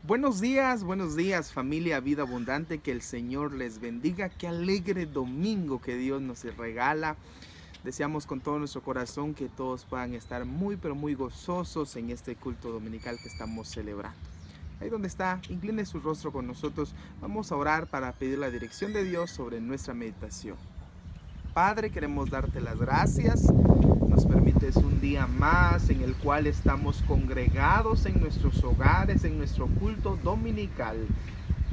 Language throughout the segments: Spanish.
Buenos días familia Vida Abundante, que el Señor les bendiga, qué alegre domingo que Dios nos regala. Deseamos con todo nuestro corazón que todos puedan estar muy pero muy gozosos en este culto dominical que estamos celebrando. Ahí donde está, incline su rostro con nosotros, vamos a orar para pedir la dirección de Dios sobre nuestra meditación. Padre, queremos darte las gracias. Nos permites un día más en el cual estamos congregados en nuestros hogares, en nuestro culto dominical.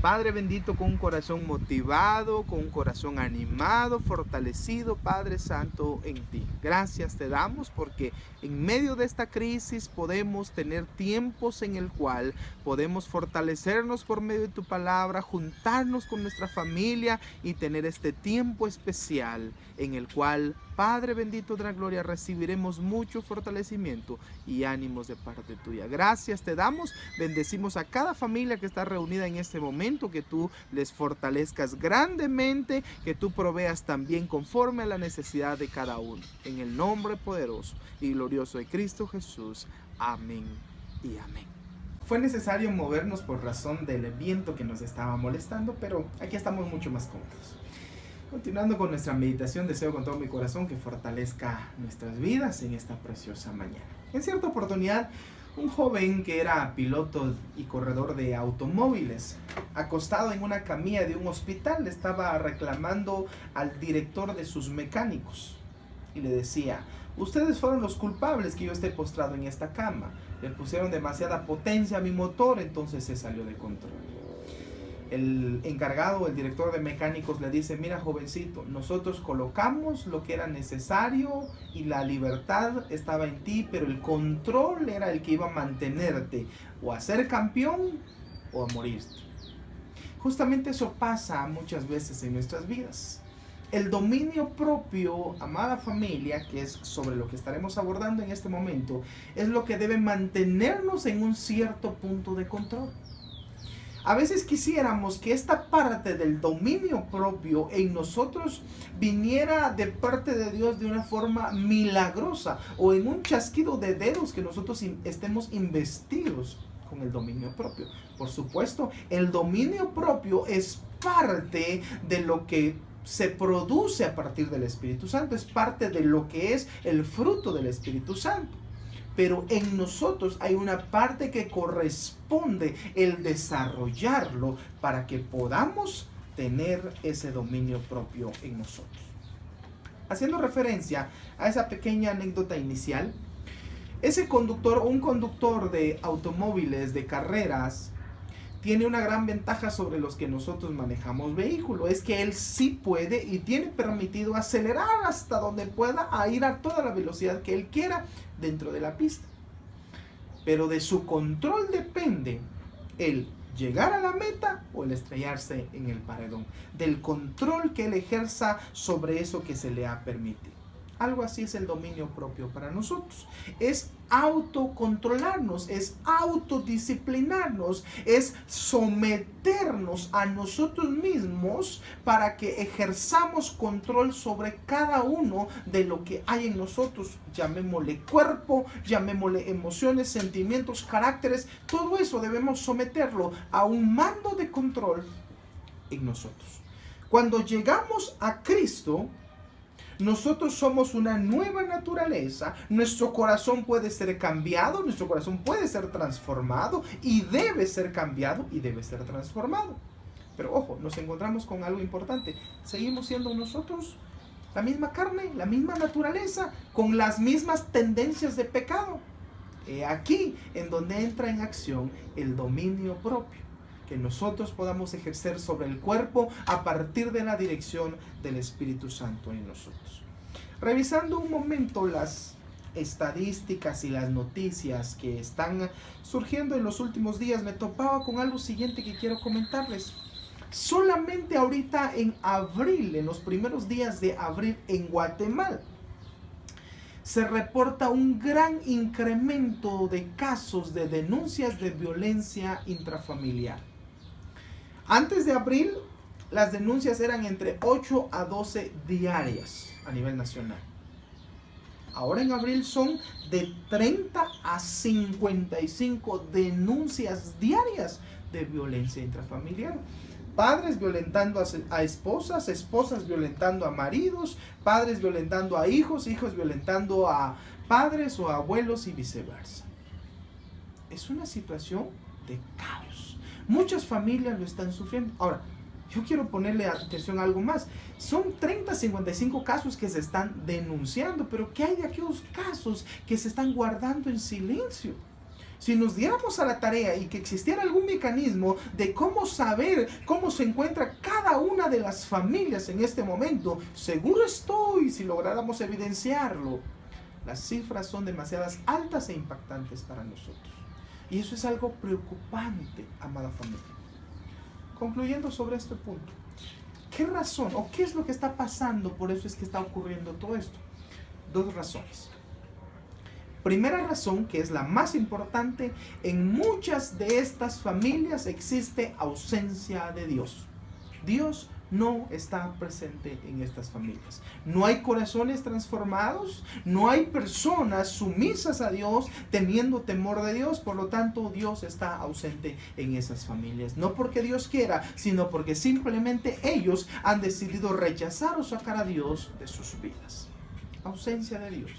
Padre bendito, con un corazón motivado, con un corazón animado, fortalecido, Padre Santo, en ti. Gracias te damos porque en medio de esta crisis podemos tener tiempos en el cual podemos fortalecernos por medio de tu palabra, juntarnos con nuestra familia y tener este tiempo especial en el cual, Padre bendito de la gloria, recibiremos mucho fortalecimiento y ánimos de parte tuya. Gracias te damos, bendecimos a cada familia que está reunida en este momento, que tú les fortalezcas grandemente, que tú proveas también conforme a la necesidad de cada uno. En el nombre poderoso y glorioso de Cristo Jesús. Amén y amén. Fue necesario movernos por razón del viento que nos estaba molestando, pero aquí estamos mucho más cómodos. Continuando con nuestra meditación, deseo con todo mi corazón que fortalezca nuestras vidas en esta preciosa mañana. En cierta oportunidad, un joven que era piloto y corredor de automóviles, acostado en una camilla de un hospital, estaba reclamando al director de sus mecánicos y le decía: ustedes fueron los culpables que yo esté postrado en esta cama. Le pusieron demasiada potencia a mi motor, entonces se salió de control. El encargado, el director de mecánicos, le dice: mira, jovencito, nosotros colocamos lo que era necesario y la libertad estaba en ti, pero el control era el que iba a mantenerte o a ser campeón o a morirte. Justamente eso pasa muchas veces en nuestras vidas. El dominio propio, amada familia, que es sobre lo que estaremos abordando en este momento, es lo que debe mantenernos en un cierto punto de control. A veces quisiéramos que esta parte del dominio propio en nosotros viniera de parte de Dios de una forma milagrosa, o en un chasquido de dedos que nosotros estemos investidos con el dominio propio. Por supuesto, el dominio propio es parte de lo que se produce a partir del Espíritu Santo, es parte de lo que es el fruto del Espíritu Santo. Pero en nosotros hay una parte que corresponde el desarrollarlo para que podamos tener ese dominio propio en nosotros. Haciendo referencia a esa pequeña anécdota inicial, ese conductor, un conductor de automóviles, de carreras, tiene una gran ventaja sobre los que nosotros manejamos vehículo. Es que él sí puede y tiene permitido acelerar hasta donde pueda, a ir a toda la velocidad que él quiera dentro de la pista. Pero de su control depende el llegar a la meta o el estrellarse en el paredón. Del control que él ejerza sobre eso que se le ha permitido. Algo así es el dominio propio para nosotros. Es autocontrolarnos, es autodisciplinarnos, es someternos a nosotros mismos para que ejerzamos control sobre cada uno de lo que hay en nosotros. Llamémosle cuerpo, llamémosle emociones, sentimientos, caracteres. Todo eso debemos someterlo a un mando de control en nosotros. Cuando llegamos a Cristo, nosotros somos una nueva naturaleza, nuestro corazón puede ser cambiado, nuestro corazón puede ser transformado y debe ser cambiado y debe ser transformado. Pero ojo, nos encontramos con algo importante, seguimos siendo nosotros la misma carne, la misma naturaleza, con las mismas tendencias de pecado. Aquí en donde entra en acción el dominio propio, que nosotros podamos ejercer sobre el cuerpo a partir de la dirección del Espíritu Santo en nosotros. Revisando un momento las estadísticas y las noticias que están surgiendo en los últimos días, me topaba con algo siguiente que quiero comentarles. Solamente ahorita en abril, en los primeros días de abril en Guatemala, se reporta un gran incremento de casos de denuncias de violencia intrafamiliar. Antes de abril, las denuncias eran entre 8 a 12 diarias a nivel nacional. Ahora en abril son de 30 a 55 denuncias diarias de violencia intrafamiliar. Padres violentando a esposas, esposas violentando a maridos, padres violentando a hijos, hijos violentando a padres o abuelos y viceversa. Es una situación de caos. Muchas familias lo están sufriendo. Ahora, yo quiero ponerle atención a algo más. Son 30, 55 casos que se están denunciando, pero ¿qué hay de aquellos casos que se están guardando en silencio? Si nos diéramos a la tarea y que existiera algún mecanismo de cómo saber cómo se encuentra cada una de las familias en este momento, seguro estoy, si lográramos evidenciarlo, las cifras son demasiadas altas e impactantes para nosotros. Y eso es algo preocupante, amada familia. Concluyendo sobre este punto, ¿qué razón o qué es lo que está pasando? Por eso es que está ocurriendo todo esto. Dos razones. Primera razón, que es la más importante, en muchas de estas familias existe ausencia de Dios. Dios no está presente en estas familias. No hay corazones transformados, no hay personas sumisas a Dios, teniendo temor de Dios, por lo tanto Dios está ausente en esas familias. No porque Dios quiera, sino porque simplemente ellos han decidido rechazar o sacar a Dios de sus vidas. Ausencia de Dios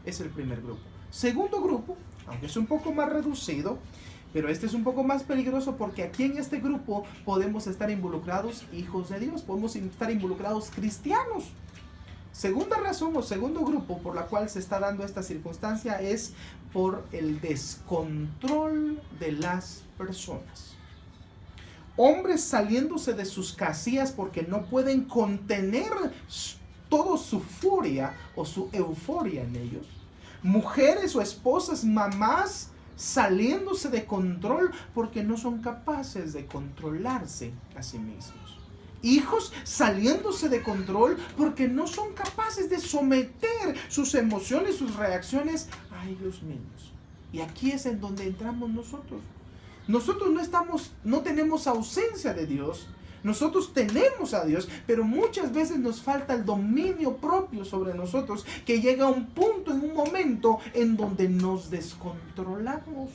es el primer grupo. Segundo grupo, aunque es un poco más reducido, pero este es un poco más peligroso porque aquí en este grupo podemos estar involucrados hijos de Dios, podemos estar involucrados cristianos. Segunda razón o segundo grupo por la cual se está dando esta circunstancia es por el descontrol de las personas. Hombres saliéndose de sus casillas porque no pueden contener toda su furia o su euforia en ellos. Mujeres o esposas, mamás, saliéndose de control porque no son capaces de controlarse a sí mismos. Hijos saliéndose de control porque no son capaces de someter sus emociones, sus reacciones a ellos mismos. Y aquí es en donde entramos nosotros. Nosotros no tenemos ausencia de Dios. Nosotros tenemos a Dios, pero muchas veces nos falta el dominio propio sobre nosotros, que llega a un punto, en un momento, en donde nos descontrolamos.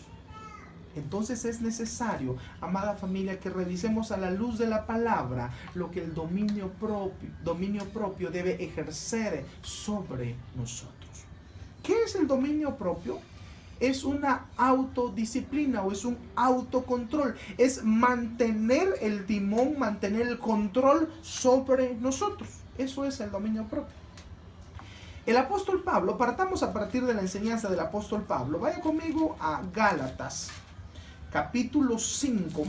Entonces es necesario, amada familia, que revisemos a la luz de la palabra lo que el dominio propio debe ejercer sobre nosotros. ¿Qué es el dominio propio? Es una autodisciplina o es un autocontrol. Es mantener el timón, mantener el control sobre nosotros. Eso es el dominio propio. El apóstol Pablo, partamos a partir de la enseñanza del apóstol Pablo. Vaya conmigo a Gálatas, capítulo 5,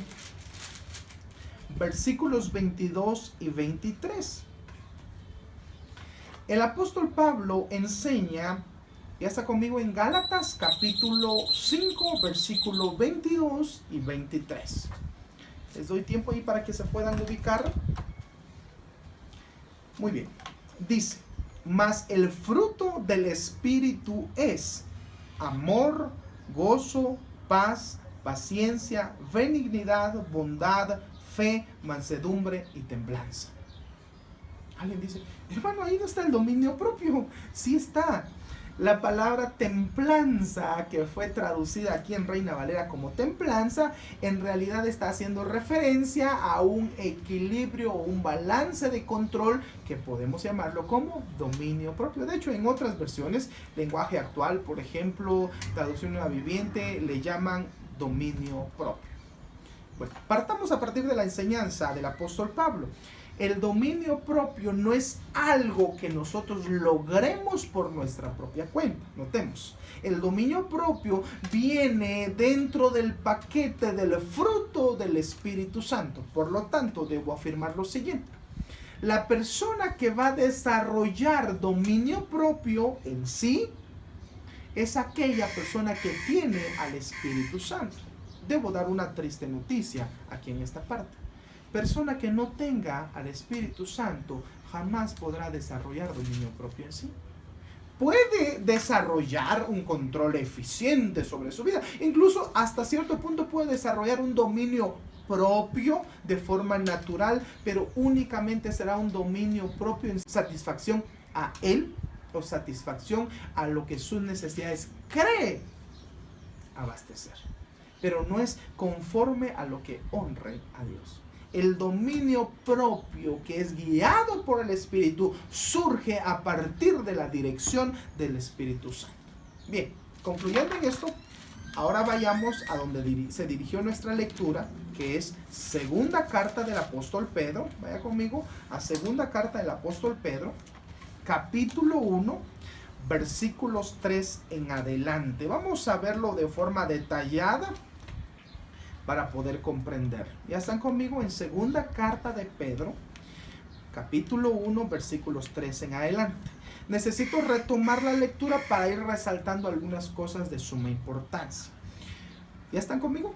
versículos 22 y 23. El apóstol Pablo enseña. Ya está conmigo en Gálatas capítulo 5, versículo 22 y 23. Les doy tiempo ahí para que se puedan ubicar. Muy bien. Dice, mas el fruto del Espíritu es amor, gozo, paz, paciencia, benignidad, bondad, fe, mansedumbre y templanza. Alguien dice, hermano, ahí no está el dominio propio. Sí está. La palabra templanza, que fue traducida aquí en Reina Valera como templanza, en realidad está haciendo referencia a un equilibrio o un balance de control que podemos llamarlo como dominio propio. De hecho, en otras versiones, lenguaje actual, por ejemplo, traducción nueva viviente, le llaman dominio propio. Bueno, partamos a partir de la enseñanza del apóstol Pablo. El dominio propio no es algo que nosotros logremos por nuestra propia cuenta. Notemos, el dominio propio viene dentro del paquete del fruto del Espíritu Santo. Por lo tanto, debo afirmar lo siguiente. La persona que va a desarrollar dominio propio en sí es aquella persona que tiene al Espíritu Santo. Debo dar una triste noticia aquí en esta parte. Persona que no tenga al Espíritu Santo jamás podrá desarrollar dominio propio en sí. Puede desarrollar un control eficiente sobre su vida. Incluso hasta cierto punto puede desarrollar un dominio propio de forma natural, pero únicamente será un dominio propio en satisfacción a él o satisfacción a lo que sus necesidades cree abastecer. Pero no es conforme a lo que honre a Dios. El dominio propio, que es guiado por el Espíritu, surge a partir de la dirección del Espíritu Santo. Bien, concluyendo en esto, ahora vayamos a donde se dirigió nuestra lectura, que es segunda carta del apóstol Pedro. Vaya conmigo a segunda carta del apóstol Pedro, capítulo 1, versículos 3 en adelante. Vamos a verlo de forma detallada para poder comprender. ¿Ya están conmigo? En segunda carta de Pedro, capítulo 1, versículos 3 en adelante. Necesito retomar la lectura para ir resaltando algunas cosas de suma importancia. ¿Ya están conmigo?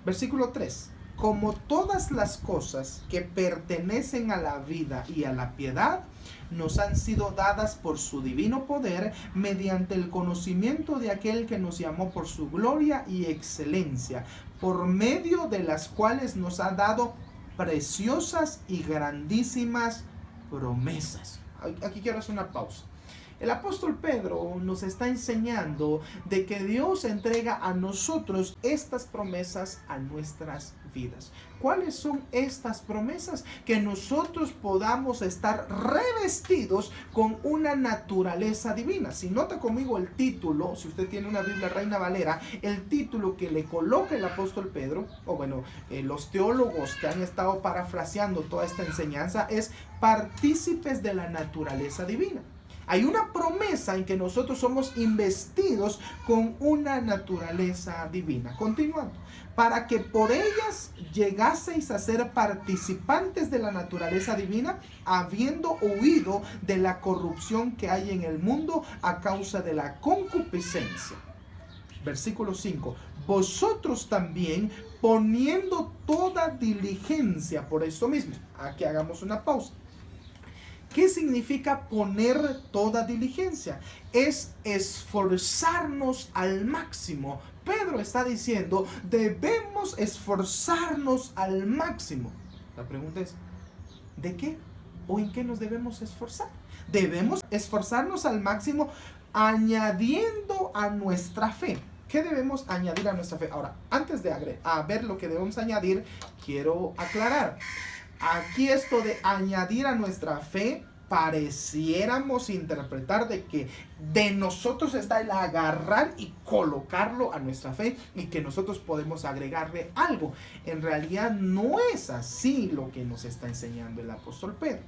Versículo 3. Como todas las cosas que pertenecen a la vida y a la piedad nos han sido dadas por su divino poder mediante el conocimiento de aquel que nos llamó por su gloria y excelencia, por medio de las cuales nos ha dado preciosas y grandísimas promesas. Aquí quiero hacer una pausa. El apóstol Pedro nos está enseñando de que Dios entrega a nosotros estas promesas a nuestras vidas. ¿Cuáles son estas promesas? Que nosotros podamos estar revestidos con una naturaleza divina. Si nota conmigo el título, si usted tiene una Biblia Reina Valera, el título que le coloca el apóstol Pedro, o bueno, los teólogos que han estado parafraseando toda esta enseñanza, es partícipes de la naturaleza divina. Hay una promesa en que nosotros somos investidos con una naturaleza divina. Continuando. Para que por ellas llegaseis a ser participantes de la naturaleza divina, habiendo huido de la corrupción que hay en el mundo a causa de la concupiscencia. Versículo 5. Vosotros también, poniendo toda diligencia por esto mismo. Aquí hagamos una pausa. ¿Qué significa poner toda diligencia? Es esforzarnos al máximo. Pedro está diciendo, debemos esforzarnos al máximo. La pregunta es, ¿de qué o en qué nos debemos esforzar? Debemos esforzarnos al máximo añadiendo a nuestra fe. ¿Qué debemos añadir a nuestra fe? Ahora, antes de ver lo que debemos añadir, quiero aclarar. Aquí esto de añadir a nuestra fe, pareciéramos interpretar de que de nosotros está el agarrar y colocarlo a nuestra fe y que nosotros podemos agregarle algo. En realidad no es así lo que nos está enseñando el apóstol Pedro.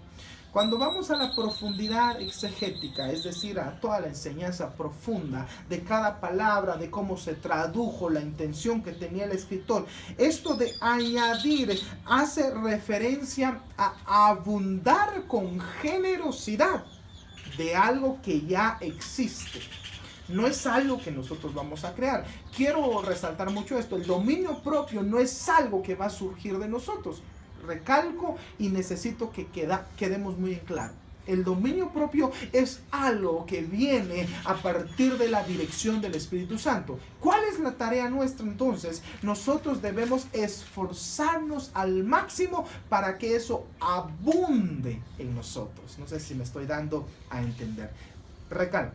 Cuando vamos a la profundidad exegética, es decir, a toda la enseñanza profunda de cada palabra, de cómo se tradujo la intención que tenía el escritor, esto de añadir hace referencia a abundar con generosidad de algo que ya existe. No es algo que nosotros vamos a crear. Quiero resaltar mucho esto. El dominio propio no es algo que va a surgir de nosotros. Recalco y necesito que quedemos muy en claro. El dominio propio es algo que viene a partir de la dirección del Espíritu Santo. ¿Cuál es la tarea nuestra entonces? Nosotros debemos esforzarnos al máximo para que eso abunde en nosotros. No sé si me estoy dando a entender. Recalco.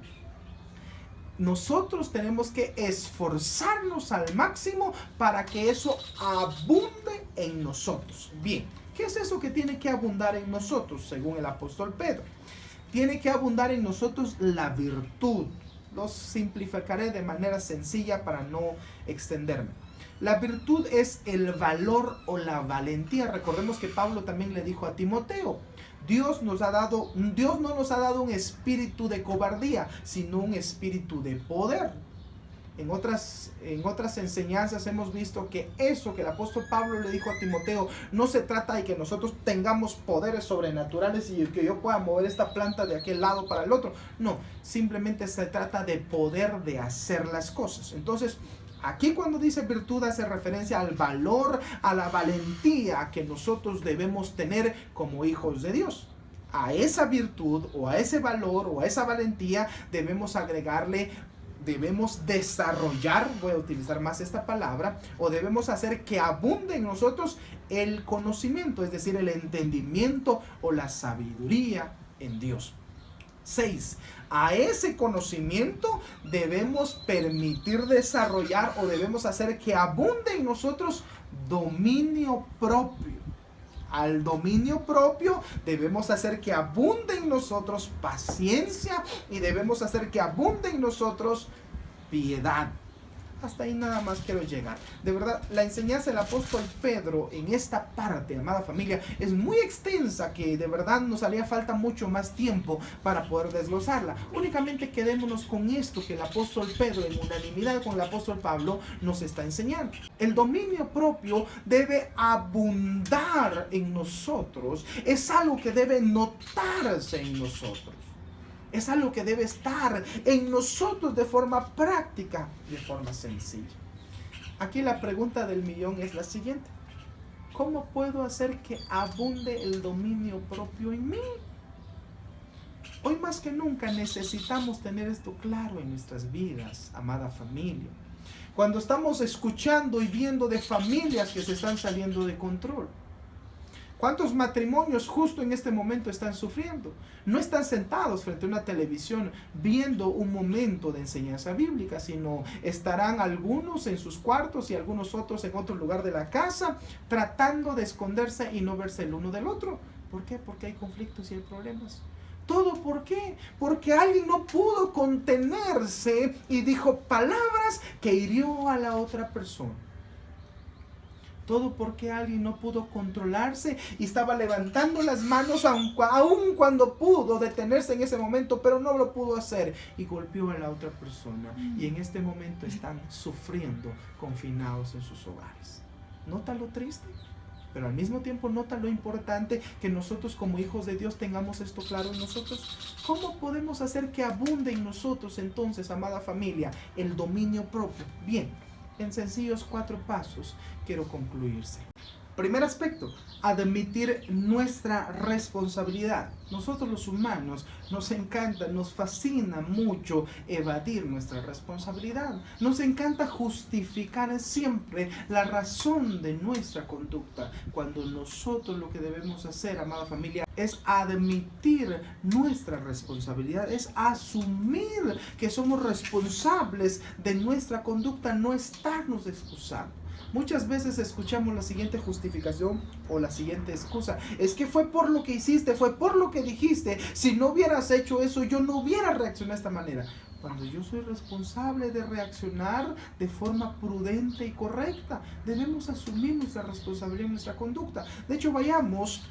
Nosotros tenemos que esforzarnos al máximo para que eso abunde en nosotros. Bien, ¿qué es eso que tiene que abundar en nosotros? Según el apóstol Pedro, tiene que abundar en nosotros la virtud. Lo simplificaré de manera sencilla para no extenderme. La virtud es el valor o la valentía. Recordemos que Pablo también le dijo a Timoteo, Dios no nos ha dado un espíritu de cobardía, sino un espíritu de poder. En otras enseñanzas hemos visto que eso que el apóstol Pablo le dijo a Timoteo, no se trata de que nosotros tengamos poderes sobrenaturales y que yo pueda mover esta planta de aquel lado para el otro. No, simplemente se trata de poder de hacer las cosas. Entonces, aquí cuando dice virtud hace referencia al valor, a la valentía que nosotros debemos tener como hijos de Dios. A esa virtud o a ese valor o a esa valentía debemos agregarle, debemos desarrollar, voy a utilizar más esta palabra, o debemos hacer que abunde en nosotros el conocimiento, es decir, el entendimiento o la sabiduría en Dios. 6. A ese conocimiento debemos permitir desarrollar o debemos hacer que abunde en nosotros dominio propio. Al dominio propio debemos hacer que abunde en nosotros paciencia y debemos hacer que abunde en nosotros piedad. Hasta ahí nada más quiero llegar. De verdad, la enseñanza del apóstol Pedro en esta parte, amada familia, es muy extensa, que de verdad nos haría falta mucho más tiempo para poder desglosarla. Únicamente quedémonos con esto que el apóstol Pedro, en unanimidad con el apóstol Pablo, nos está enseñando. El dominio propio debe abundar en nosotros. Es algo que debe notarse en nosotros. Es algo que debe estar en nosotros de forma práctica, de forma sencilla. Aquí la pregunta del millón es la siguiente: ¿cómo puedo hacer que abunde el dominio propio en mí? Hoy más que nunca necesitamos tener esto claro en nuestras vidas, amada familia. Cuando estamos escuchando y viendo de familias que se están saliendo de control, ¿cuántos matrimonios justo en este momento están sufriendo? No están sentados frente a una televisión viendo un momento de enseñanza bíblica, sino estarán algunos en sus cuartos y algunos otros en otro lugar de la casa, tratando de esconderse y no verse el uno del otro. ¿Por qué? Porque hay conflictos y hay problemas. ¿Todo por qué? Porque alguien no pudo contenerse y dijo palabras que hirió a la otra persona. Todo porque alguien no pudo controlarse y estaba levantando las manos aun cuando pudo detenerse en ese momento, pero no lo pudo hacer y golpeó a la otra persona. Y en este momento están sufriendo, confinados en sus hogares. ¿Nota lo triste? Pero al mismo tiempo nota lo importante que nosotros como hijos de Dios tengamos esto claro en nosotros. ¿Cómo podemos hacer que abunde en nosotros entonces, amada familia, el dominio propio? Bien, en sencillos 4 pasos quiero concluirse. Primer aspecto, admitir nuestra responsabilidad. Nosotros los humanos nos encanta, nos fascina mucho evadir nuestra responsabilidad. Nos encanta justificar siempre la razón de nuestra conducta, cuando nosotros lo que debemos hacer, amada familia, es admitir nuestra responsabilidad, es asumir que somos responsables de nuestra conducta, no estarnos excusando. Muchas veces escuchamos la siguiente justificación o la siguiente excusa: es que fue por lo que hiciste, fue por lo que dijiste. Si no hubieras hecho eso, yo no hubiera reaccionado de esta manera. Cuando yo soy responsable de reaccionar de forma prudente y correcta, debemos asumir nuestra responsabilidad en nuestra conducta. De hecho, vayamos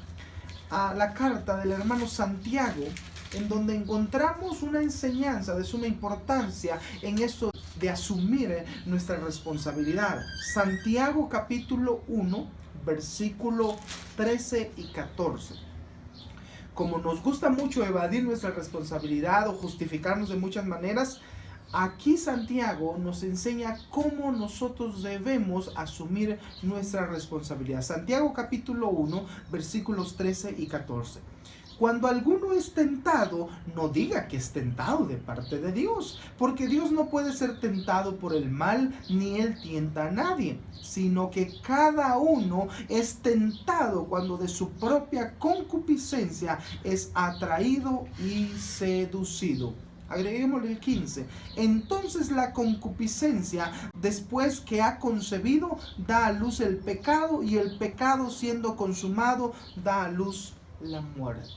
a la carta del hermano Santiago, en donde encontramos una enseñanza de suma importancia en eso de asumir nuestra responsabilidad. Santiago capítulo 1, versículo 13 y 14. Como nos gusta mucho evadir nuestra responsabilidad o justificarnos de muchas maneras, aquí Santiago nos enseña cómo nosotros debemos asumir nuestra responsabilidad. Santiago capítulo 1, versículos 13 y 14. Cuando alguno es tentado, no diga que es tentado de parte de Dios, porque Dios no puede ser tentado por el mal, ni Él tienta a nadie, sino que cada uno es tentado cuando de su propia concupiscencia es atraído y seducido. Agreguémosle el 15. Entonces la concupiscencia, después que ha concebido, da a luz el pecado, y el pecado, siendo consumado, da a luz la muerte.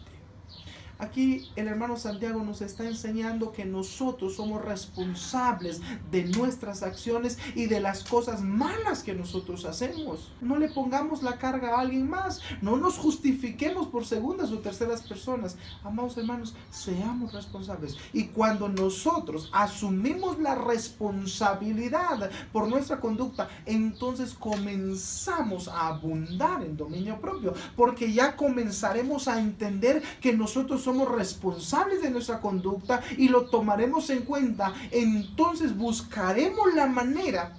Aquí el hermano Santiago nos está enseñando que nosotros somos responsables de nuestras acciones y de las cosas malas que nosotros hacemos. No le pongamos la carga a alguien más, no nos justifiquemos por segundas o terceras personas. Amados hermanos, seamos responsables. Y cuando nosotros asumimos la responsabilidad por nuestra conducta, entonces comenzamos a abundar en dominio propio, porque ya comenzaremos a entender que nosotros somos responsables de nuestra conducta y lo tomaremos en cuenta. Entonces buscaremos la manera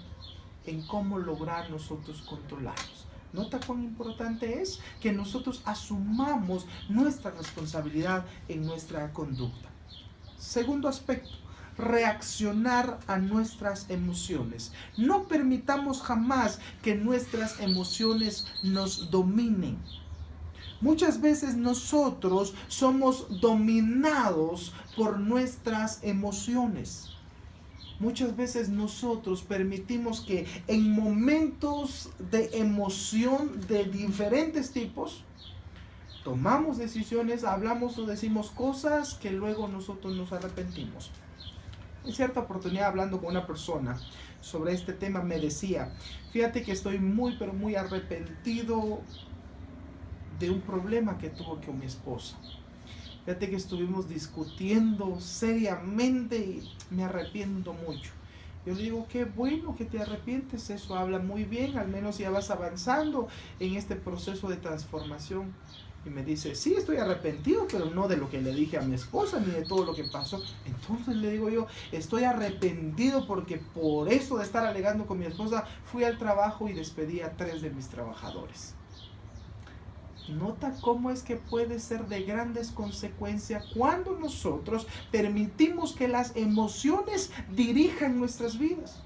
en cómo lograr nosotros controlarnos. ¿Nota cuán importante es que nosotros asumamos nuestra responsabilidad en nuestra conducta? Segundo aspecto, reaccionar a nuestras emociones. No permitamos jamás que nuestras emociones nos dominen. Muchas veces nosotros somos dominados por nuestras emociones. Muchas veces nosotros permitimos que en momentos de emoción de diferentes tipos, tomamos decisiones, hablamos o decimos cosas que luego nosotros nos arrepentimos. En cierta oportunidad, hablando con una persona sobre este tema, me decía: fíjate que estoy pero muy arrepentido de un problema que tuvo con mi esposa. Fíjate que estuvimos discutiendo seriamente y me arrepiento mucho. Yo le digo: qué bueno que te arrepientes, eso habla muy bien, al menos ya vas avanzando en este proceso de transformación. Y me dice: sí, estoy arrepentido, pero no de lo que le dije a mi esposa ni de todo lo que pasó. Entonces le digo yo: estoy arrepentido porque por eso de estar alegando con mi esposa fui al trabajo y despedí a 3 de mis trabajadores. Nota cómo es que puede ser de grandes consecuencias cuando nosotros permitimos que las emociones dirijan nuestras vidas.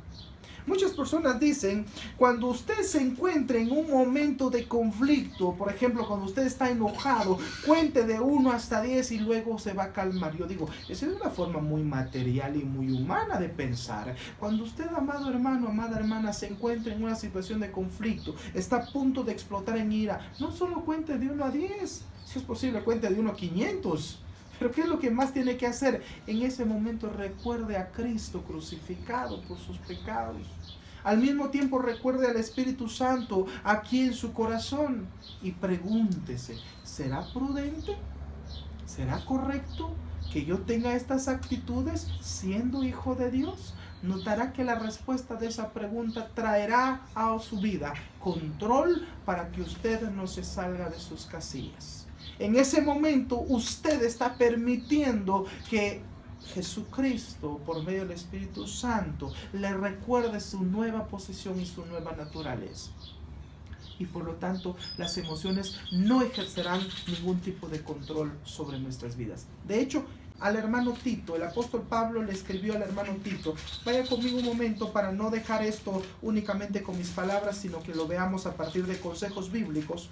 Muchas personas dicen: cuando usted se encuentre en un momento de conflicto, por ejemplo, cuando usted está enojado, cuente de 1 hasta 10 y luego se va a calmar. Yo digo, esa es una forma muy material y muy humana de pensar. Cuando usted, amado hermano, amada hermana, se encuentra en una situación de conflicto, está a punto de explotar en ira, no solo cuente de 1 a 10, si es posible cuente de 1 a 500. Pero ¿qué es lo que más tiene que hacer? En ese momento recuerde a Cristo crucificado por sus pecados. Al mismo tiempo recuerde al Espíritu Santo aquí en su corazón y pregúntese: ¿será prudente? ¿Será correcto que yo tenga estas actitudes siendo hijo de Dios? Notará que la respuesta de esa pregunta traerá a su vida control para que usted no se salga de sus casillas. En ese momento usted está permitiendo que Jesucristo, por medio del Espíritu Santo, le recuerde su nueva posición y su nueva naturaleza. Y por lo tanto, las emociones no ejercerán ningún tipo de control sobre nuestras vidas. De hecho, al hermano Tito, el apóstol Pablo le escribió al hermano Tito. Vaya conmigo un momento para no dejar esto únicamente con mis palabras, sino que lo veamos a partir de consejos bíblicos.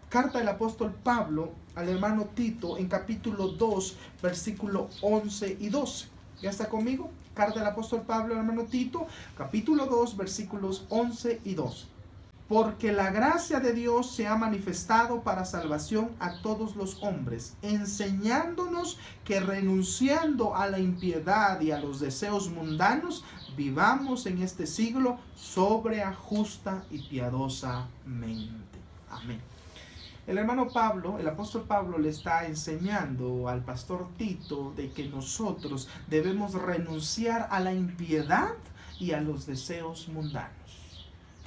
Carta del apóstol Pablo al hermano Tito en capítulo 2, versículo 11 y 12. ¿Ya está conmigo? Carta del apóstol Pablo al hermano Tito, capítulo 2, versículos 11 y 12. Porque la gracia de Dios se ha manifestado para salvación a todos los hombres, enseñándonos que renunciando a la impiedad y a los deseos mundanos, vivamos en este siglo sobria, justa y piadosamente. Amén. El hermano Pablo, el apóstol Pablo, le está enseñando al pastor Tito de que nosotros debemos renunciar a la impiedad y a los deseos mundanos.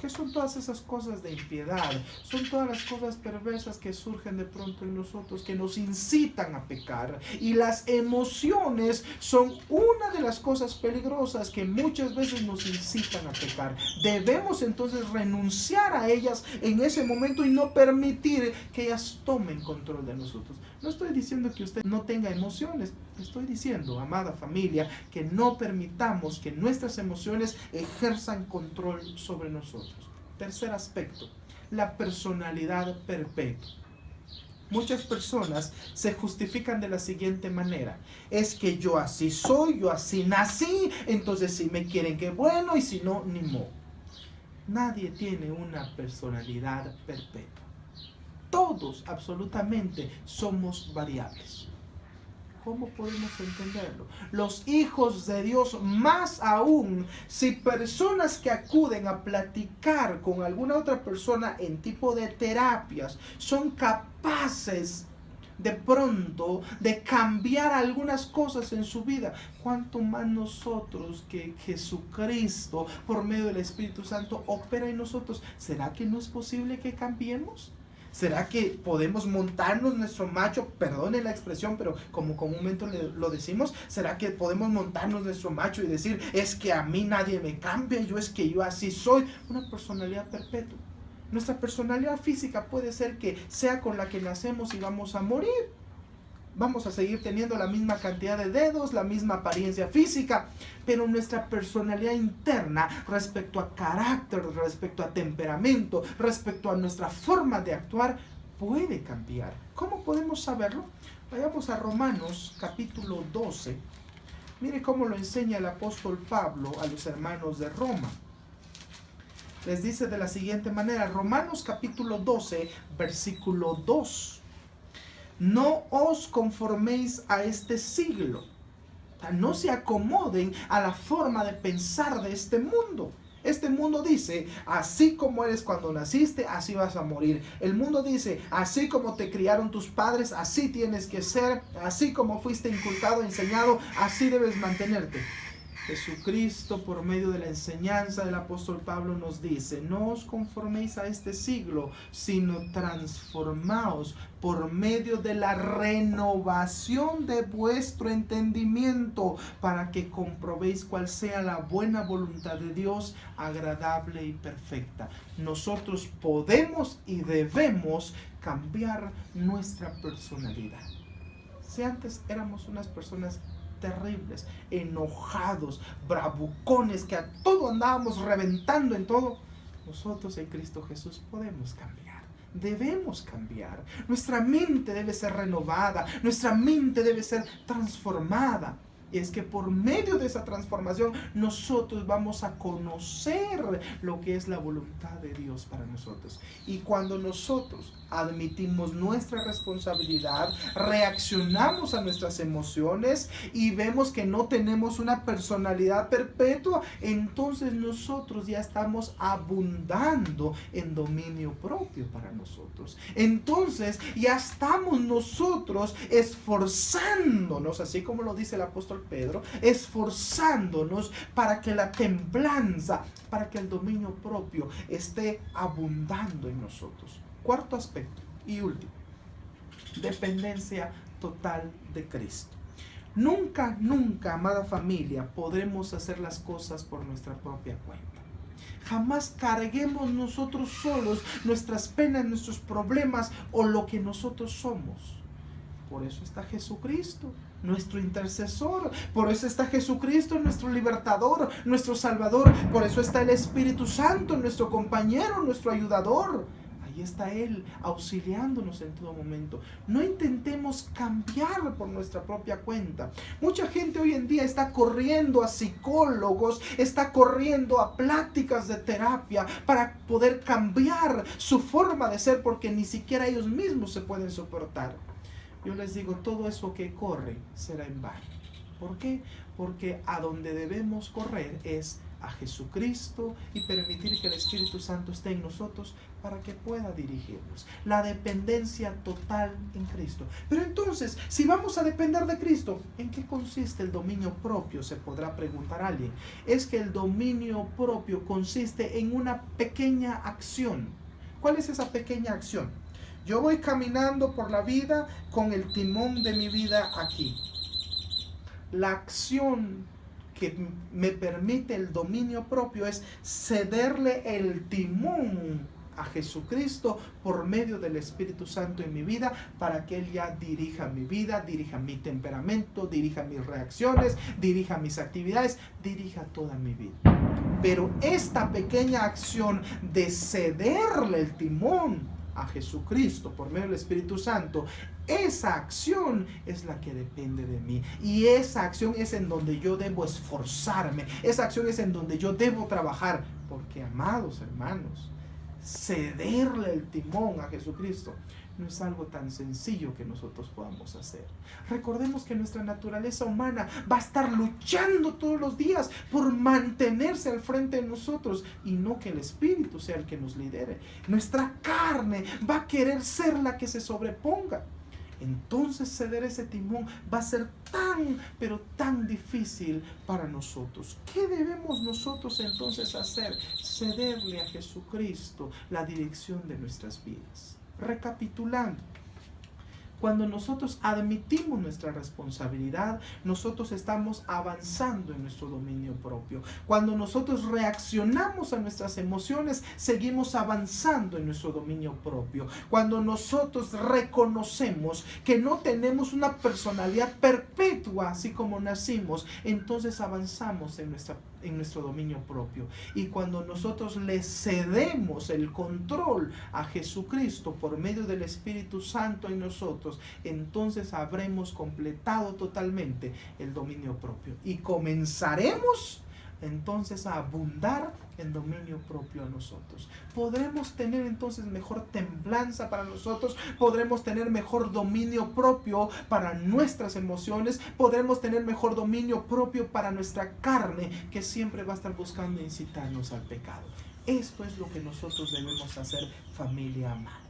¿Qué son todas esas cosas de impiedad? Son todas las cosas perversas que surgen de pronto en nosotros, que nos incitan a pecar. Y las emociones son una de las cosas peligrosas que muchas veces nos incitan a pecar. Debemos entonces renunciar a ellas en ese momento y no permitir que ellas tomen control de nosotros. No estoy diciendo que usted no tenga emociones. Estoy diciendo, amada familia, que no permitamos que nuestras emociones ejerzan control sobre nosotros. Tercer aspecto, la personalidad perpetua. Muchas personas se justifican de la siguiente manera: es que yo así soy, yo así nací, entonces si me quieren, qué bueno, y si no, ni modo. Nadie tiene una personalidad perpetua. Todos, absolutamente, somos variables. ¿Cómo podemos entenderlo? Los hijos de Dios, más aún, si personas que acuden a platicar con alguna otra persona en tipo de terapias son capaces de pronto de cambiar algunas cosas en su vida, ¿cuánto más nosotros que Jesucristo por medio del Espíritu Santo opera en nosotros? ¿Será que no es posible que cambiemos? ¿Será que podemos montarnos nuestro macho? Perdone la expresión, pero como comúnmente lo decimos, ¿será que podemos montarnos nuestro macho y decir: es que a mí nadie me cambia, yo así soy? Una personalidad perpetua. Nuestra personalidad física puede ser que sea con la que nacemos y vamos a morir. Vamos a seguir teniendo la misma cantidad de dedos, la misma apariencia física, pero nuestra personalidad interna respecto a carácter, respecto a temperamento, respecto a nuestra forma de actuar, puede cambiar. ¿Cómo podemos saberlo? Vayamos a Romanos capítulo 12. Mire cómo lo enseña el apóstol Pablo a los hermanos de Roma. Les dice de la siguiente manera, Romanos capítulo 12, versículo 2. No os conforméis a este siglo. No se acomoden a la forma de pensar de este mundo. Este mundo dice, así como eres cuando naciste, así vas a morir. El mundo dice, así como te criaron tus padres, así tienes que ser. Así como fuiste inculcado, enseñado, así debes mantenerte. Jesucristo, por medio de la enseñanza del apóstol Pablo, nos dice, no os conforméis a este siglo, sino transformaos por medio de la renovación de vuestro entendimiento, para que comprobéis cuál sea la buena voluntad de Dios, agradable y perfecta. Nosotros podemos y debemos cambiar nuestra personalidad. Si antes éramos unas personas terribles, enojados, bravucones, que a todo andábamos reventando en todo, nosotros en Cristo Jesús podemos cambiar, debemos cambiar. Nuestra mente debe ser renovada, nuestra mente debe ser transformada. Y es que por medio de esa transformación nosotros vamos a conocer lo que es la voluntad de Dios para nosotros. Y cuando nosotros admitimos nuestra responsabilidad, reaccionamos a nuestras emociones y vemos que no tenemos una personalidad perpetua, entonces nosotros ya estamos abundando en dominio propio para nosotros. Entonces ya estamos nosotros esforzándonos, así como lo dice el apóstol Pedro, esforzándonos para que la templanza, para que el dominio propio esté abundando en nosotros. Cuarto aspecto y último, dependencia total de Cristo. Nunca, amada familia, podremos hacer las cosas por nuestra propia cuenta. Jamás carguemos nosotros solos nuestras penas, nuestros problemas o lo que nosotros somos. Por eso está Jesucristo, nuestro intercesor. Por eso está Jesucristo, nuestro libertador, nuestro salvador. Por eso está el Espíritu Santo, nuestro compañero, nuestro ayudador. Ahí está Él auxiliándonos en todo momento. No intentemos cambiar por nuestra propia cuenta. Mucha gente hoy en día está corriendo a psicólogos, está corriendo a pláticas de terapia para poder cambiar su forma de ser, porque ni siquiera ellos mismos se pueden soportar. Yo les digo, todo eso que corre será en vano. ¿Por qué? Porque a donde debemos correr es a Jesucristo y permitir que el Espíritu Santo esté en nosotros para que pueda dirigirnos. La dependencia total en Cristo. Pero entonces, si vamos a depender de Cristo, ¿en qué consiste el dominio propio? Se podrá preguntar alguien. Es que el dominio propio consiste en una pequeña acción. ¿Cuál es esa pequeña acción? Yo voy caminando por la vida con el timón de mi vida aquí. La acción que me permite el dominio propio es cederle el timón a Jesucristo por medio del Espíritu Santo en mi vida, para que Él ya dirija mi vida, dirija mi temperamento, dirija mis reacciones, dirija mis actividades, dirija toda mi vida. Pero esta pequeña acción de cederle el timón a Jesucristo por medio del Espíritu Santo, esa acción es la que depende de mí, y esa acción es en donde yo debo esforzarme, esa acción es en donde yo debo trabajar, porque, amados hermanos, cederle el timón a Jesucristo no es algo tan sencillo que nosotros podamos hacer. Recordemos que nuestra naturaleza humana va a estar luchando todos los días por mantenerse al frente de nosotros, y no que el Espíritu sea el que nos lidere. Nuestra carne va a querer ser la que se sobreponga. Entonces ceder ese timón va a ser tan, pero tan difícil para nosotros. ¿Qué debemos nosotros entonces hacer? Cederle a Jesucristo la dirección de nuestras vidas. Recapitulando, cuando nosotros admitimos nuestra responsabilidad, nosotros estamos avanzando en nuestro dominio propio. Cuando nosotros reaccionamos a nuestras emociones, seguimos avanzando en nuestro dominio propio. Cuando nosotros reconocemos que no tenemos una personalidad perpetua así como nacimos, entonces avanzamos en nuestra en nuestro dominio propio. Y cuando nosotros le cedemos el control a Jesucristo por medio del Espíritu Santo en nosotros, entonces habremos completado totalmente el dominio propio y comenzaremos entonces a abundar en dominio propio a nosotros. Podremos tener entonces mejor templanza para nosotros, podremos tener mejor dominio propio para nuestras emociones, podremos tener mejor dominio propio para nuestra carne, que siempre va a estar buscando incitarnos al pecado. Esto es lo que nosotros debemos hacer, familia amada.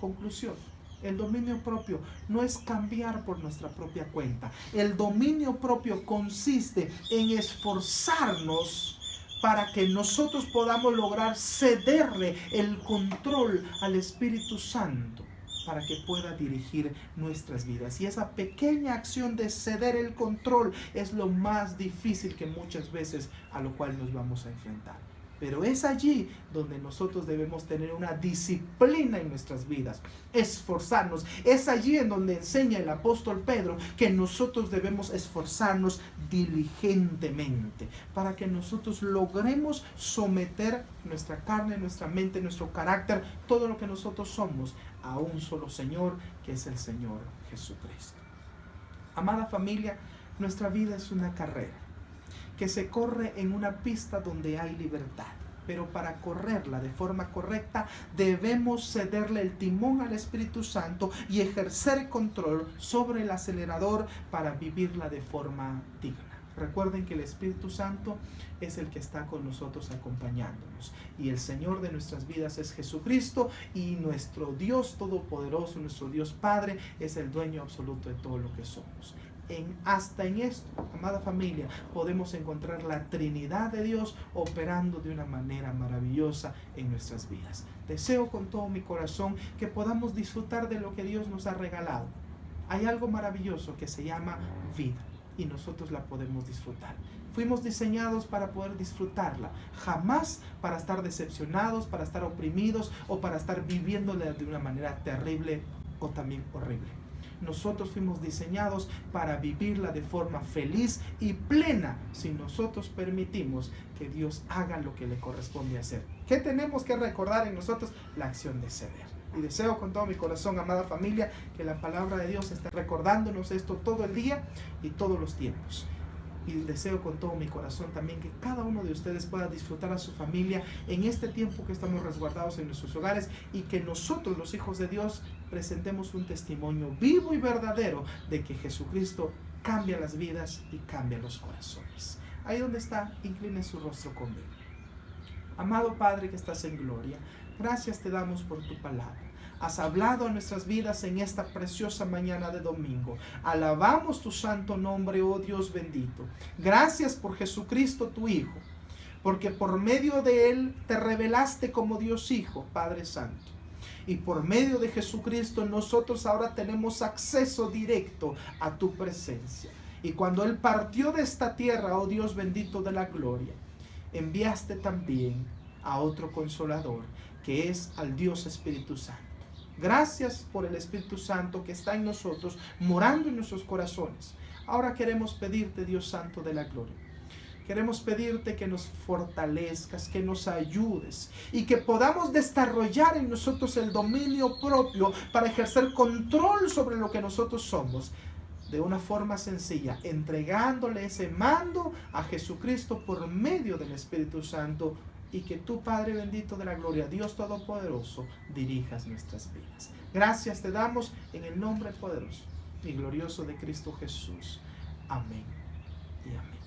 Conclusión: el dominio propio no es cambiar por nuestra propia cuenta. El dominio propio consiste en esforzarnos para que nosotros podamos lograr cederle el control al Espíritu Santo para que pueda dirigir nuestras vidas. Y esa pequeña acción de ceder el control es lo más difícil que muchas veces a lo cual nos vamos a enfrentar. Pero es allí donde nosotros debemos tener una disciplina en nuestras vidas, esforzarnos. Es allí en donde enseña el apóstol Pedro que nosotros debemos esforzarnos diligentemente para que nosotros logremos someter nuestra carne, nuestra mente, nuestro carácter, todo lo que nosotros somos, a un solo Señor, que es el Señor Jesucristo. Amada familia, nuestra vida es una carrera que se corre en una pista donde hay libertad. Pero para correrla de forma correcta debemos cederle el timón al Espíritu Santo y ejercer control sobre el acelerador para vivirla de forma digna. Recuerden que el Espíritu Santo es el que está con nosotros acompañándonos. Y el Señor de nuestras vidas es Jesucristo, y nuestro Dios Todopoderoso, nuestro Dios Padre, es el dueño absoluto de todo lo que somos. Hasta en esto, amada familia, podemos encontrar la Trinidad de Dios operando de una manera maravillosa en nuestras vidas. Deseo con todo mi corazón que podamos disfrutar de lo que Dios nos ha regalado. Hay algo maravilloso que se llama vida y nosotros la podemos disfrutar. Fuimos diseñados para poder disfrutarla, jamás para estar decepcionados, para estar oprimidos o para estar viviéndola de una manera terrible o también horrible. Nosotros fuimos diseñados para vivirla de forma feliz y plena si nosotros permitimos que Dios haga lo que le corresponde hacer. ¿Qué tenemos que recordar en nosotros? La acción de ceder. Y deseo con todo mi corazón, amada familia, que la palabra de Dios esté recordándonos esto todo el día y todos los tiempos. Y deseo con todo mi corazón también que cada uno de ustedes pueda disfrutar a su familia en este tiempo que estamos resguardados en nuestros hogares, y que nosotros, los hijos de Dios, presentemos un testimonio vivo y verdadero de que Jesucristo cambia las vidas y cambia los corazones. Ahí donde está, incline su rostro conmigo. Amado Padre que estás en gloria, gracias te damos por tu palabra. Has hablado a nuestras vidas en esta preciosa mañana de domingo. Alabamos tu santo nombre, oh Dios bendito. Gracias por Jesucristo tu Hijo, porque por medio de Él te revelaste como Dios Hijo, Padre Santo. Y por medio de Jesucristo nosotros ahora tenemos acceso directo a tu presencia. Y cuando Él partió de esta tierra, oh Dios bendito de la gloria, enviaste también a otro Consolador, que es al Dios Espíritu Santo. Gracias por el Espíritu Santo que está en nosotros, morando en nuestros corazones. Ahora queremos pedirte, Dios Santo de la gloria, queremos pedirte que nos fortalezcas, que nos ayudes y que podamos desarrollar en nosotros el dominio propio para ejercer control sobre lo que nosotros somos de una forma sencilla, entregándole ese mando a Jesucristo por medio del Espíritu Santo. Y que tú, Padre bendito de la gloria, Dios Todopoderoso, dirijas nuestras vidas. Gracias te damos en el nombre poderoso y glorioso de Cristo Jesús. Amén y amén.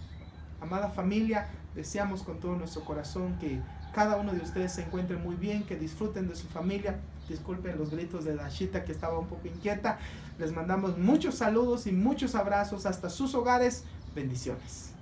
Amada familia, deseamos con todo nuestro corazón que cada uno de ustedes se encuentre muy bien, que disfruten de su familia. Disculpen los gritos de Dashita, que estaba un poco inquieta. Les mandamos muchos saludos y muchos abrazos hasta sus hogares. Bendiciones.